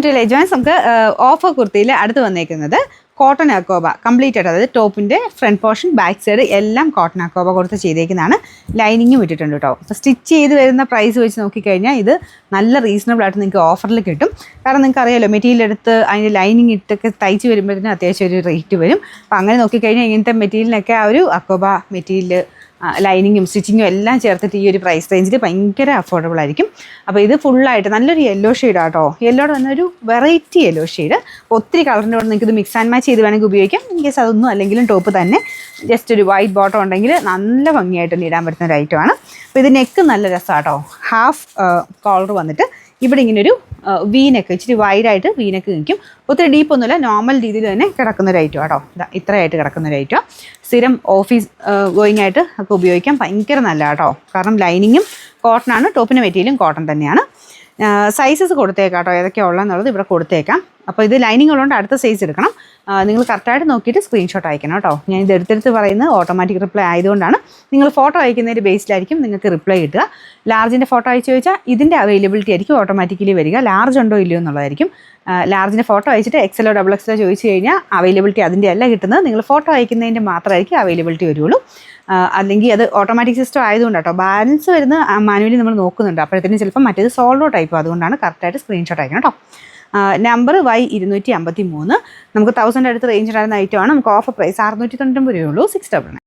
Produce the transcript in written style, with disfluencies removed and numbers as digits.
Joints നമുക്ക് offer കുർത്തിയിൽ അടുത്ത് വന്നേക്കുന്നത് കോട്ടൺ അക്കോബ കംപ്ലീറ്റ് ആയിട്ട്, അതായത് ടോപ്പിൻ്റെ ഫ്രണ്ട് പോർഷൻ ബാക്ക് സൈഡ് എല്ലാം കോട്ടൺ അക്കോബ കൊടുത്ത് ചെയ്തേക്കുന്നതാണ്. ലൈനിങ്ങും ഇട്ടിട്ടുണ്ട് കേട്ടോ. അപ്പോൾ സ്റ്റിച്ച് ചെയ്ത് വരുന്ന പ്രൈസ് വെച്ച് നോക്കിക്കഴിഞ്ഞാൽ ഇത് നല്ല റീസണബിൾ ആയിട്ട് നിങ്ങൾക്ക് ഓഫറിൽ കിട്ടും. കാരണം നിങ്ങൾക്ക് അറിയാമല്ലോ, മെറ്റീരിയൽ എടുത്ത് അതിൻ്റെ ലൈനിങ് ഇട്ടൊക്കെ തയ്ച്ച് വരുമ്പോഴത്തേനും അത്യാവശ്യം ഒരു റേറ്റ് വരും. അപ്പോൾ അങ്ങനെ നോക്കിക്കഴിഞ്ഞാൽ ഇങ്ങനത്തെ മെറ്റീരിയലിനൊക്കെ ആ ഒരു അക്കോബ മെറ്റീരിയൽ ലൈനിങ്ങും സ്റ്റിച്ചിങ്ങും എല്ലാം ചേർത്തിട്ട് ഈ ഒരു പ്രൈസ് റേഞ്ചിൽ ഭയങ്കര അഫോർഡബിൾ ആയിരിക്കും. അപ്പോൾ ഇത് ഫുള്ളായിട്ട് നല്ലൊരു യെല്ലോ ഷെയ്ഡാണ് കേട്ടോ. യെല്ലോടെ വന്നൊരു വെറൈറ്റി യെല്ലോ ഷെയ്ഡ്. ഒത്തിരി കളറിൻ്റെ കൂടെ നിങ്ങൾക്ക് ഇത് മിക്സ് ആൻഡ് മാച്ച് ചെയ്ത് വേണമെങ്കിൽ ഉപയോഗിക്കാം. ഇൻ കേസ് അതൊന്നും അല്ലെങ്കിലും ടോപ്പ് തന്നെ ജസ്റ്റ് ഒരു വൈറ്റ് ബോട്ടം ഉണ്ടെങ്കിൽ നല്ല ഭംഗിയായിട്ട് ഇടാൻ പറ്റുന്ന ഒരു ഐറ്റമാണ്. അപ്പോൾ ഇത് നെക്ക് നല്ല രസമാണ് കേട്ടോ. ഹാഫ് കോളർ വന്നിട്ട് ഇവിടെ ഇങ്ങനൊരു വീനെക്ക് ഇച്ചിരി വൈഡായിട്ട് വീനെക്ക് നിൽക്കും. ഒത്തിരി ഡീപ്പൊന്നുമില്ല, നോർമൽ രീതിയിൽ തന്നെ കിടക്കുന്ന ഒരു ഐറ്റം കേട്ടോ. ഇത്രയായിട്ട് കിടക്കുന്ന ഒരു ഐറ്റം. സ്ഥിരം ഓഫീസ് ഗോയിങ് ആയിട്ട് ഒക്കെ ഉപയോഗിക്കാം. ഭയങ്കര നല്ല കേട്ടോ. കാരണം ലൈനിങ്ങും കോട്ടണാണ്, ടോപ്പിൻ്റെ മെറ്റീരിയലും കോട്ടൺ തന്നെയാണ്. സൈസസ് കൊടുത്തേക്കാം കേട്ടോ, ഏതൊക്കെയാണ് ഉള്ളതെന്നുള്ളത് ഇവിടെ കൊടുത്തേക്കാം. അപ്പോൾ ഇത് ലൈനിങ് ഉള്ളതുകൊണ്ട് അടുത്ത സൈസ് എടുക്കണം. നിങ്ങൾ കറക്റ്റായിട്ട് നോക്കിയിട്ട് സ്ക്രീൻഷോട്ട് അയക്കണം കേട്ടോ. ഞാൻ ഇത് എടുത്തെടുത്ത് പറയുന്നത് ഓട്ടോമാറ്റിക് റിപ്ലൈ ആയതുകൊണ്ടാണ്. നിങ്ങൾ ഫോട്ടോ അയക്കുന്നതിൻ്റെ ബേസിലായിരിക്കും നിങ്ങൾക്ക് റിപ്ലൈ കിട്ടുക. ലാർജിൻ്റെ ഫോട്ടോ അയച്ചു ചോദിച്ചാൽ ഇതിൻ്റെ അവൈലബിലിറ്റി ആയിരിക്കും ഓട്ടോമാറ്റിക്കലി വരിക. ലാർജ് ഉണ്ടോ ഇല്ലയോ എന്നുള്ളതായിരിക്കും. ലാർജിൻ്റെ ഫോട്ടോ അയച്ചിട്ട് എക്സലോ ഡബിൾ എക്സലോ ചോദിച്ചു കഴിഞ്ഞാൽ അവൈലബിലിറ്റി അതിൻ്റെ അല്ല കിട്ടുന്നത്. നിങ്ങൾ ഫോട്ടോ അയക്കുന്നതിൻ്റെ മാത്രമായിരിക്കും അവൈലബിലിറ്റി വരുള്ളൂ. അല്ലെങ്കിൽ അത് ഓട്ടോമാറ്റിക് സിസ്റ്റം ആയതുകൊണ്ട് കേട്ടോ. ബാലൻസ് വരുന്ന മാനുവലി നമ്മൾ നോക്കുന്നുണ്ട്. അപ്പോഴത്തേനും ചിലപ്പോൾ മറ്റേത് സോൾഡോ ടൈപ്പ്, അതുകൊണ്ടാണ് കറക്റ്റായിട്ട് സ്ക്രീൻഷോട്ട് അയക്കണം കേട്ടോ. Number Y253. നമുക്ക് 1000 അടുത്ത് റേഞ്ച് ഉണ്ടായിരുന്ന ഐറ്റമാണ്. നമുക്ക് ഓഫർ പ്രൈസ് 699 രൂപയുള്ളൂ. 699.